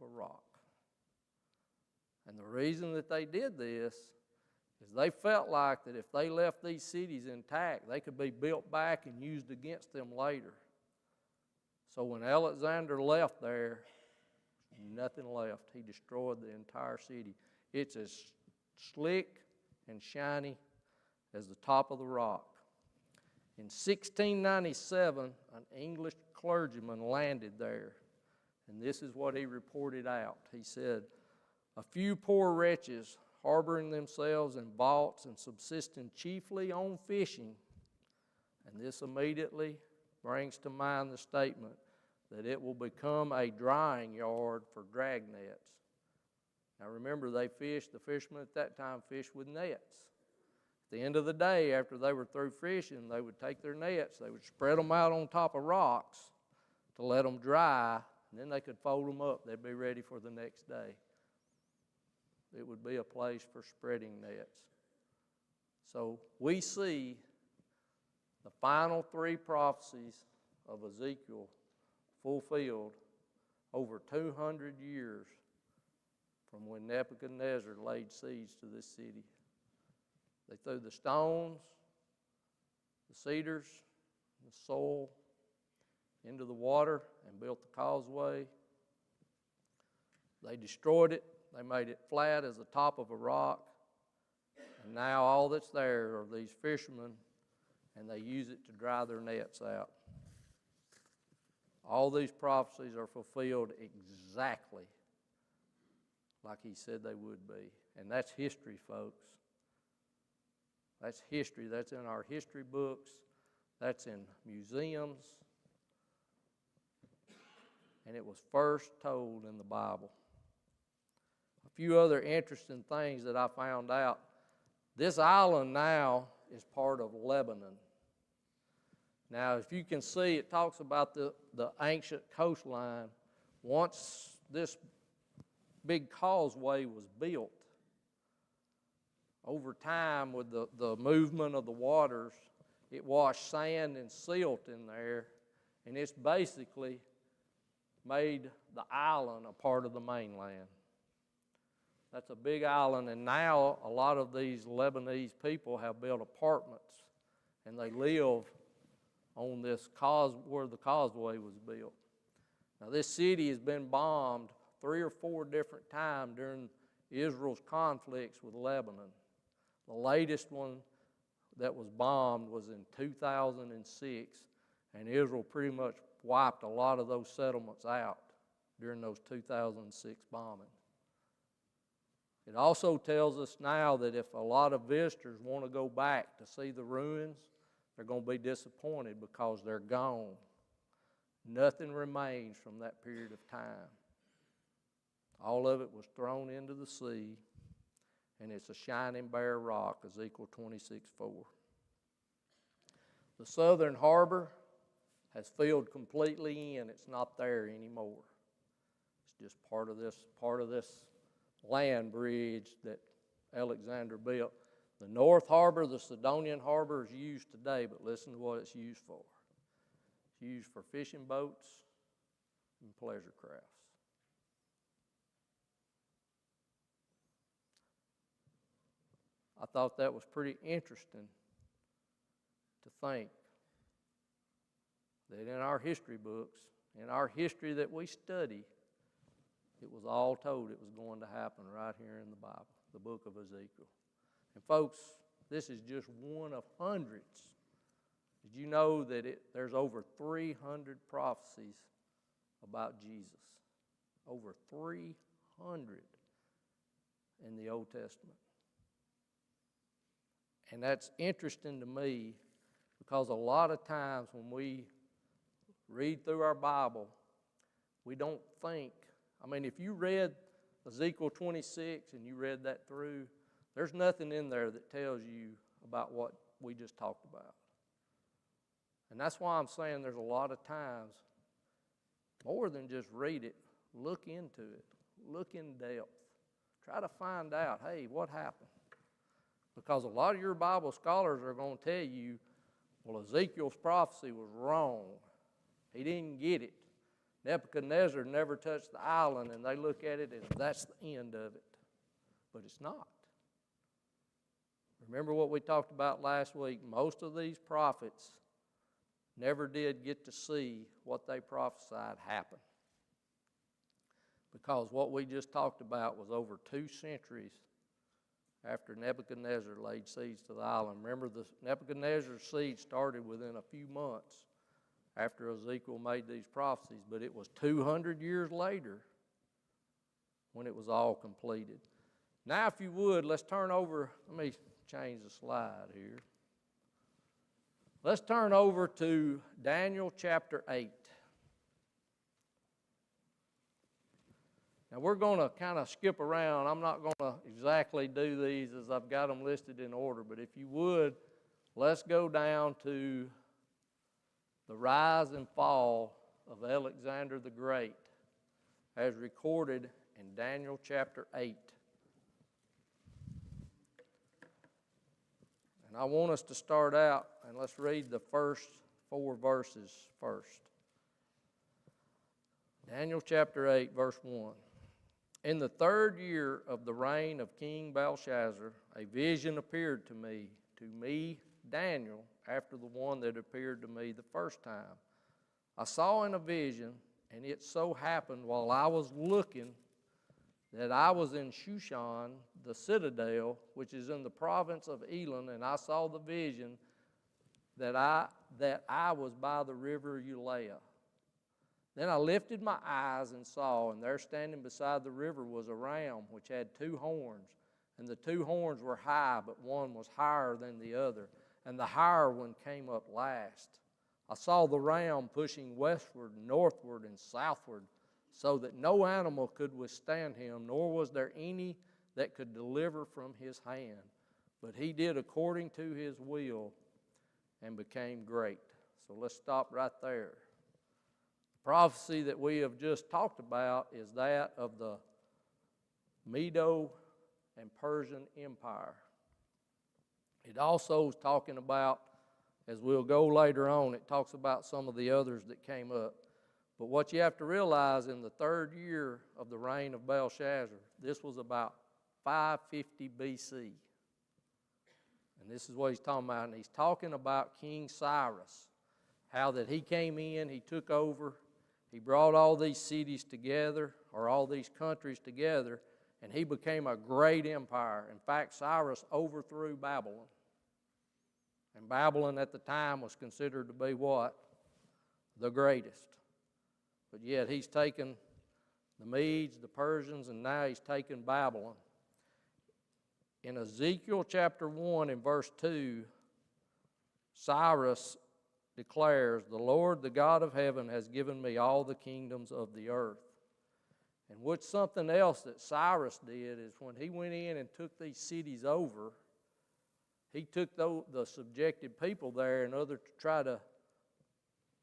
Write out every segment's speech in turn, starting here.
of a rock. And the reason that they did this is they felt like that if they left these cities intact, they could be built back and used against them later. So when Alexander left there, nothing left. He destroyed the entire city. It's as slick and shiny as the top of the rock. In 1697, an English clergyman landed there, and this is what he reported out. He said, "A few poor wretches, harboring themselves in vaults and subsisting chiefly on fishing," and this immediately brings to mind the statement that it will become a drying yard for dragnets. Now remember, the fishermen at that time fished with nets. At the end of the day, after they were through fishing, they would take their nets, they would spread them out on top of rocks to let them dry, and then they could fold them up. They'd be ready for the next day. It would be a place for spreading nets. So we see the final three prophecies of Ezekiel fulfilled over 200 years from when Nebuchadnezzar laid siege to this city. They threw the stones, the cedars, the soil into the water and built the causeway. They destroyed it. They made it flat as the top of a rock. And now all that's there are these fishermen, and they use it to dry their nets out. All these prophecies are fulfilled exactly like he said they would be. And that's history, folks. That's history. That's in our history books. That's in museums. And it was first told in the Bible. A few other interesting things that I found out. This island now is part of Lebanon. Now, if you can see, it talks about the ancient coastline. Once this big causeway was built, over time with the movement of the waters, it washed sand and silt in there, and it's basically made the island a part of the mainland. That's a big island, and now a lot of these Lebanese people have built apartments, and they live on this where the causeway was built. Now, this city has been bombed 3 or 4 different times during Israel's conflicts with Lebanon. The latest one that was bombed was in 2006, and Israel pretty much wiped a lot of those settlements out during those 2006 bombings. It also tells us now that if a lot of visitors want to go back to see the ruins, they're going to be disappointed because they're gone. Nothing remains from that period of time. All of it was thrown into the sea, and it's a shining bare rock, Ezekiel 26:4. The southern harbor has filled completely in. It's not there anymore. It's just part of this land bridge that Alexander built. The North Harbor, the Sidonian Harbor, is used today, but listen to what it's used for. It's used for fishing boats and pleasure crafts. I thought that was pretty interesting to think that in our history books, in our history that we study, it was all told it was going to happen right here in the Bible, the book of Ezekiel. And folks, this is just one of hundreds. Did you know that there's over 300 prophecies about Jesus? Over 300 in the Old Testament. And that's interesting to me because a lot of times when we read through our Bible, we don't think, if you read Ezekiel 26 and you read that through, there's nothing in there that tells you about what we just talked about. And that's why I'm saying there's a lot of times, more than just read it, look into it. Look in depth. Try to find out, hey, what happened? Because a lot of your Bible scholars are going to tell you, well, Ezekiel's prophecy was wrong. He didn't get it. Nebuchadnezzar never touched the island, and they look at it and that's the end of it. But it's not. Remember what we talked about last week? Most of these prophets never did get to see what they prophesied happen. Because what we just talked about was over 2 centuries after Nebuchadnezzar laid siege to the island. Remember, the Nebuchadnezzar's siege started within a few months after Ezekiel made these prophecies, but it was 200 years later when it was all completed. Now, if you would, let's turn over. Let me change the slide here. Let's turn over to Daniel chapter 8. Now, we're going to kind of skip around. I'm not going to exactly do these as I've got them listed in order, but if you would, let's go down to the rise and fall of Alexander the Great as recorded in Daniel chapter 8. And I want us to start out, and let's read the first 4 verses first. Daniel chapter 8, verse 1. In the 3rd year of the reign of King Belshazzar, a vision appeared to me, Daniel, after the one that appeared to me the first time. I saw in a vision, and it so happened while I was looking that I was in Shushan, the citadel, which is in the province of Elam, and I saw the vision that I was by the river Ulai. Then I lifted my eyes and saw, and there standing beside the river was a ram which had 2 horns, and the 2 horns were high, but one was higher than the other, and the higher one came up last. I saw the ram pushing westward, northward, and southward, so that no animal could withstand him, nor was there any that could deliver from his hand. But he did according to his will and became great. So let's stop right there. The prophecy that we have just talked about is that of the Medo and Persian Empire. It also is talking about, as we'll go later on, it talks about some of the others that came up. But what you have to realize, in the 3rd year of the reign of Belshazzar, this was about 550 BC. And this is what he's talking about. And he's talking about King Cyrus, how that he came in, he took over, he brought all these cities together, or all these countries together, and he became a great empire. In fact, Cyrus overthrew Babylon. And Babylon at the time was considered to be what? The greatest. But yet he's taken the Medes, the Persians, and now he's taken Babylon. In Ezekiel chapter 1 and verse 2, Cyrus declares, "The Lord, the God of heaven, has given me all the kingdoms of the earth." And what's something else that Cyrus did is when he went in and took these cities over, he took the subjected people there in order to try to,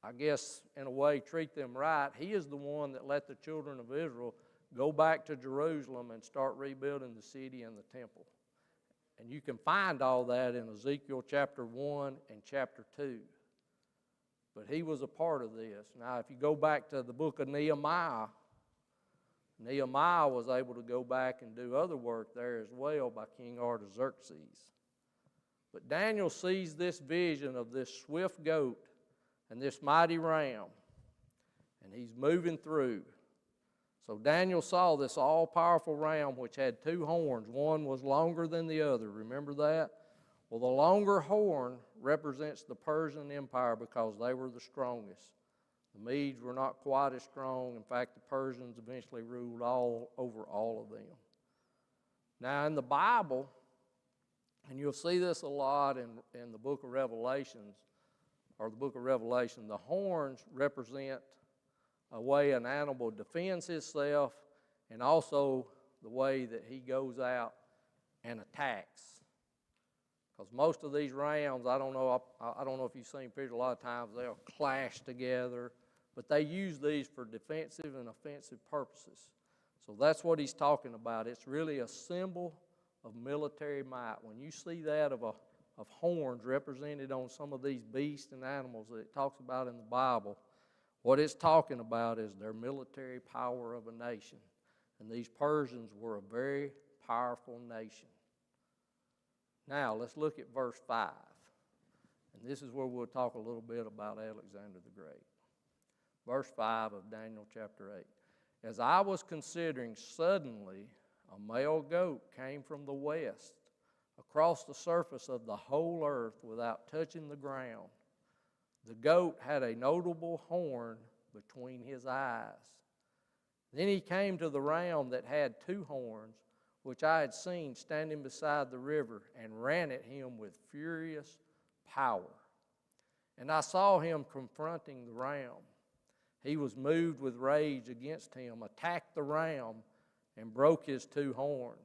I guess, in a way, treat them right. He is the one that let the children of Israel go back to Jerusalem and start rebuilding the city and the temple. And you can find all that in Ezekiel chapter 1 and chapter 2. But he was a part of this. Now, if you go back to the book of Nehemiah, Nehemiah was able to go back and do other work there as well by King Artaxerxes. But Daniel sees this vision of this swift goat and this mighty ram, and he's moving through. So Daniel saw this all-powerful ram which had 2 horns. One was longer than the other. Remember that? Well, the longer horn represents the Persian Empire because they were the strongest. The Medes were not quite as strong. In fact, the Persians eventually ruled over all of them. Now, in the Bible, and you'll see this a lot in the book of Revelations, or the book of Revelation, the horns represent a way an animal defends itself, and also the way that he goes out and attacks. Because most of these rams, I don't know if you've seen pictures, a lot of times they'll clash together, but they use these for defensive and offensive purposes. So that's what he's talking about. It's really a symbol of military might. When you see that of horns represented on some of these beasts and animals that it talks about in the Bible, What it's talking about is their military power of a nation. And these Persians were a very powerful nation. Now, let's look at verse 5. And this is where we'll talk a little bit about Alexander the Great. Verse 5 of Daniel chapter 8. As I was considering, suddenly a male goat came from the west across the surface of the whole earth without touching the ground. The goat had a notable horn between his eyes. Then he came to the ram that had two horns, which I had seen standing beside the river, and ran at him with furious power. And I saw him confronting the ram. He was moved with rage against him, attacked the ram, and broke his two horns.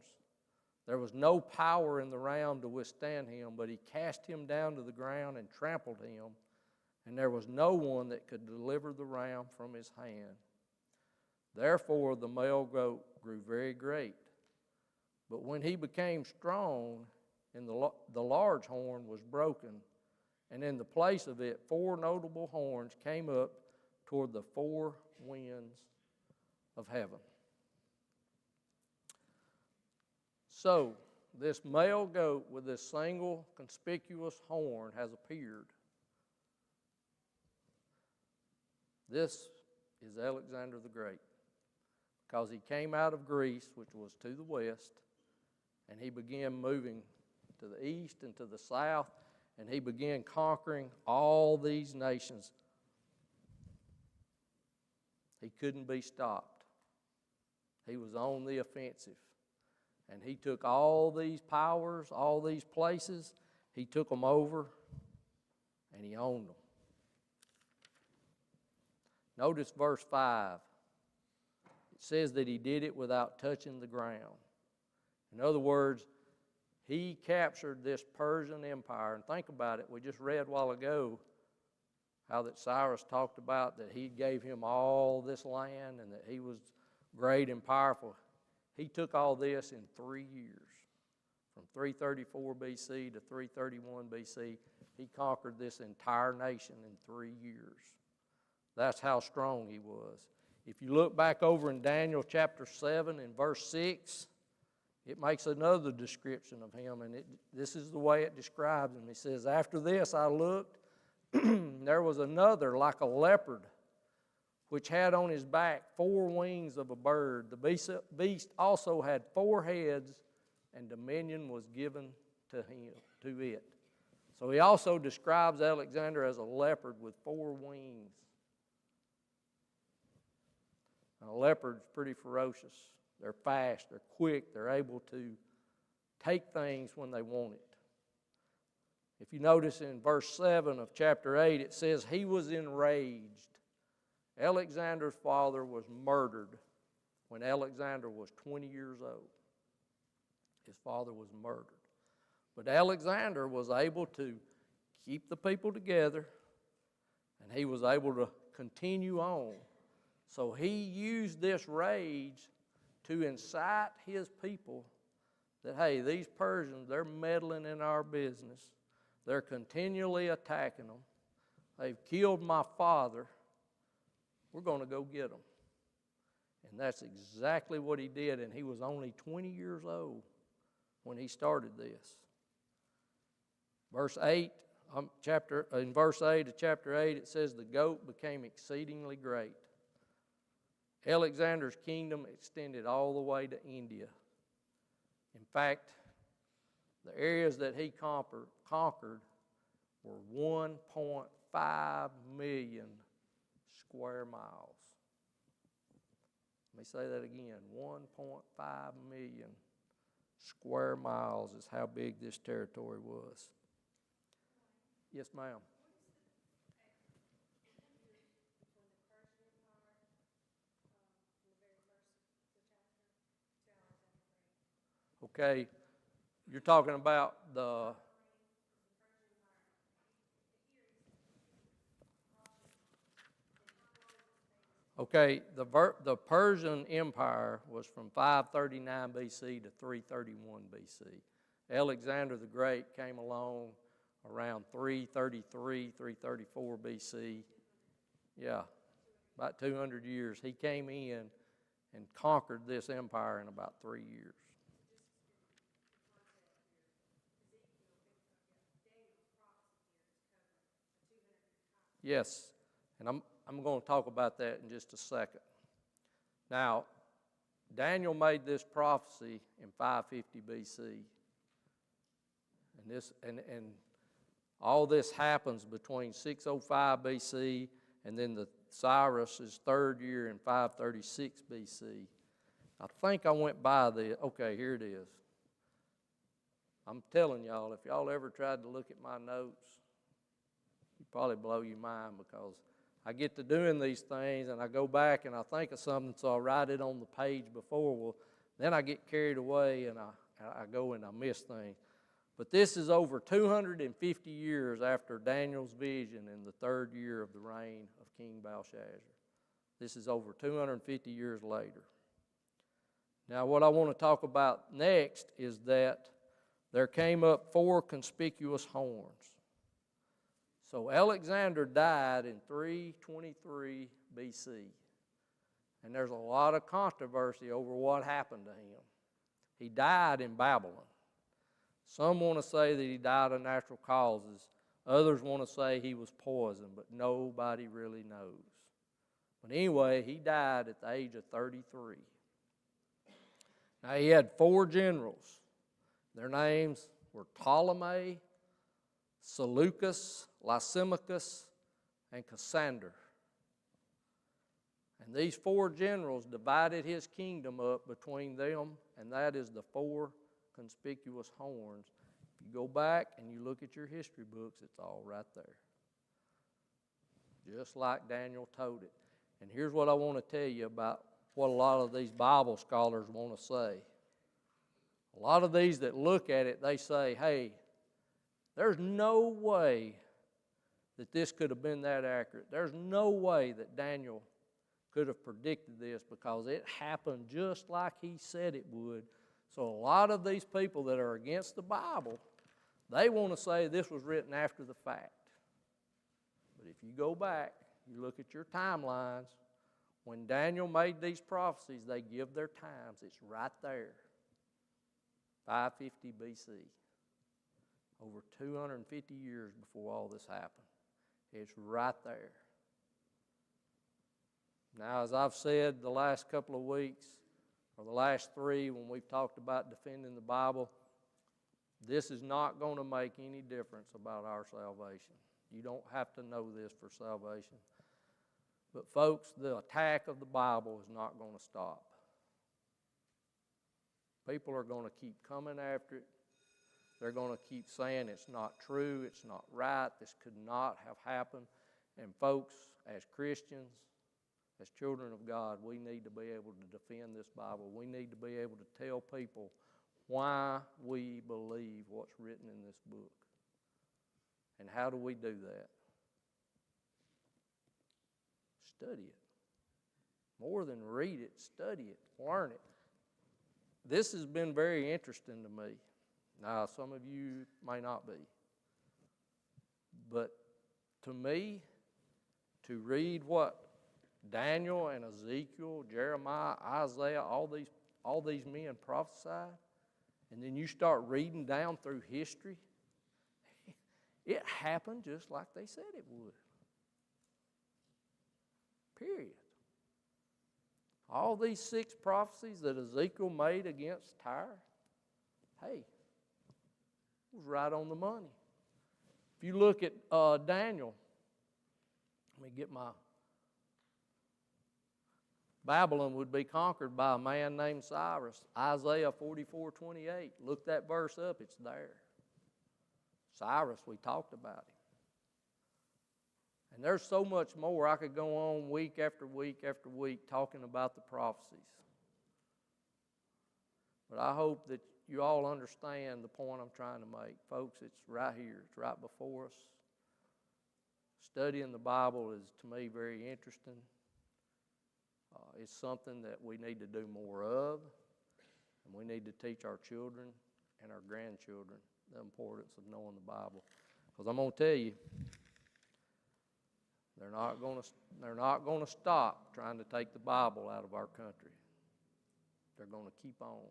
There was no power in the ram to withstand him, but he cast him down to the ground and trampled him, and there was no one that could deliver the ram from his hand. Therefore the male goat grew very great. But when he became strong, and the large horn was broken, and in the place of it 4 notable horns came up toward the 4 winds of heaven. So, this male goat with this single conspicuous horn has appeared. This is Alexander the Great, because he came out of Greece, which was to the west, and he began moving to the east and to the south, and he began conquering all these nations. He couldn't be stopped. He was on the offensive. And he took all these powers, all these places, he took them over, and he owned them. Notice verse 5. It says that he did it without touching the ground. In other words, he captured this Persian empire. And think about it. We just read a while ago how that Cyrus talked about that he gave him all this land and that he was great and powerful. He took all this in 3 years. From 334 BC to 331 BC, he conquered this entire nation in 3 years. That's how strong he was. If you look back over in Daniel chapter 7 and verse 6, it makes another description of him, and this is the way it describes him. It says, after this I looked, there was another like a leopard, which had on his back 4 wings of a bird. The beast also had 4 heads, and dominion was given to it. So he also describes Alexander as a leopard with 4 wings. Now, a leopard's pretty ferocious. They're fast, they're quick, they're able to take things when they want it. If you notice in verse 7 of chapter 8, it says, he was enraged. Alexander's father was murdered when Alexander was 20 years old. His father was murdered. But Alexander was able to keep the people together, and he was able to continue on. So he used this rage to incite his people that, hey, these Persians, they're meddling in our business. They're continually attacking them. They've killed my father. We're going to go get them. And that's exactly what he did, and he was only 20 years old when he started this. In verse 8 of chapter 8, it says, the goat became exceedingly great. Alexander's kingdom extended all the way to India. In fact, the areas that he conquered were 1.5 million square miles. Let me say that again. 1.5 million square miles is how big this territory was. Yes, ma'am. Okay, you're talking about the... Okay, the Persian Empire was from 539 BC to 331 BC. Alexander the Great came along around 333, 334 BC. Yeah, about 200 years. He came in and conquered this empire in about 3 years. Yes, and I'm going to talk about that in just a second. Now, Daniel made this prophecy in 550 BC. And all this happens between 605 BC and then the Cyrus's third year in 536 BC. I think I went by the, okay, here it is. I'm telling y'all, if y'all ever tried to look at my notes, you'd probably blow your mind, because I get to doing these things and I go back and I think of something, so I write it on the page before. Well, then I get carried away and I go and I miss things. But this is over 250 years after Daniel's vision in the third year of the reign of King Belshazzar. This is over 250 years later. Now, what I want to talk about next is that there came up 4 conspicuous horns. So Alexander died in 323 BC. And there's a lot of controversy over what happened to him. He died in Babylon. Some want to say that he died of natural causes. Others want to say he was poisoned, but nobody really knows. But anyway, he died at the age of 33. Now, he had 4 generals. Their names were Ptolemy, Seleucus, Lysimachus, and Cassander. And these 4 generals divided his kingdom up between them, and that is the 4 conspicuous horns. If you go back and you look at your history books, it's all right there. Just like Daniel told it. And here's what I want to tell you about what a lot of these Bible scholars want to say. A lot of these that look at it, they say, hey, there's no way that this could have been that accurate. There's no way that Daniel could have predicted this, because it happened just like he said it would. So a lot of these people that are against the Bible, they want to say this was written after the fact. But if you go back, you look at your timelines, when Daniel made these prophecies, they give their times. It's right there. 550 BC. Over 250 years before all this happened. It's right there. Now, as I've said the last couple of weeks, or the last 3 when we've talked about defending the Bible, this is not going to make any difference about our salvation. You don't have to know this for salvation. But folks, the attack of the Bible is not going to stop. People are going to keep coming after it. They're going to keep saying it's not true, it's not right, this could not have happened. And folks, as Christians, as children of God, we need to be able to defend this Bible. We need to be able to tell people why we believe what's written in this book. And how do we do that? Study it. More than read it, study it, learn it. This has been very interesting to me. Now, some of you may not be. But to me, to read what Daniel and Ezekiel, Jeremiah, Isaiah, all these men prophesied, and then you start reading down through history, it happened just like they said it would. Period. All these 6 prophecies that Ezekiel made against Tyre, hey, it was right on the money. If you look at Daniel, let me get my... Babylon would be conquered by a man named Cyrus. Isaiah 44:28. Look that verse up, it's there. Cyrus, we talked about him. And there's so much more. I could go on week after week after week talking about the prophecies. But I hope that you all understand the point I'm trying to make. Folks, it's right here. It's right before us. Studying the Bible is, to me, very interesting. It's something that we need to do more of, and we need to teach our children and our grandchildren the importance of knowing the Bible. Because I'm going to tell you, They're not going to stop trying to take the Bible out of our country. They're going to keep on,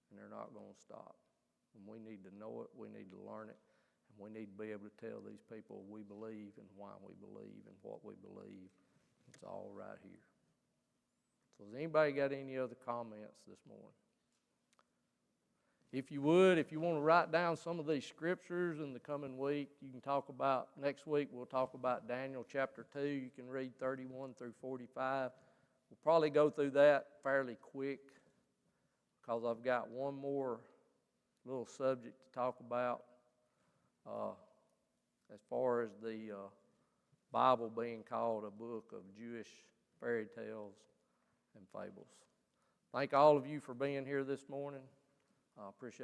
and they're not going to stop. And we need to know it, we need to learn it, and we need to be able to tell these people we believe and why we believe and what we believe. It's all right here. So has anybody got any other comments this morning? If you would, if you want to write down some of these scriptures in the coming week, you can talk about, next week we'll talk about Daniel chapter 2. You can read 31 through 45. We'll probably go through that fairly quick because I've got one more little subject to talk about as far as the Bible being called a book of Jewish fairy tales and fables. Thank all of you for being here this morning. I appreciate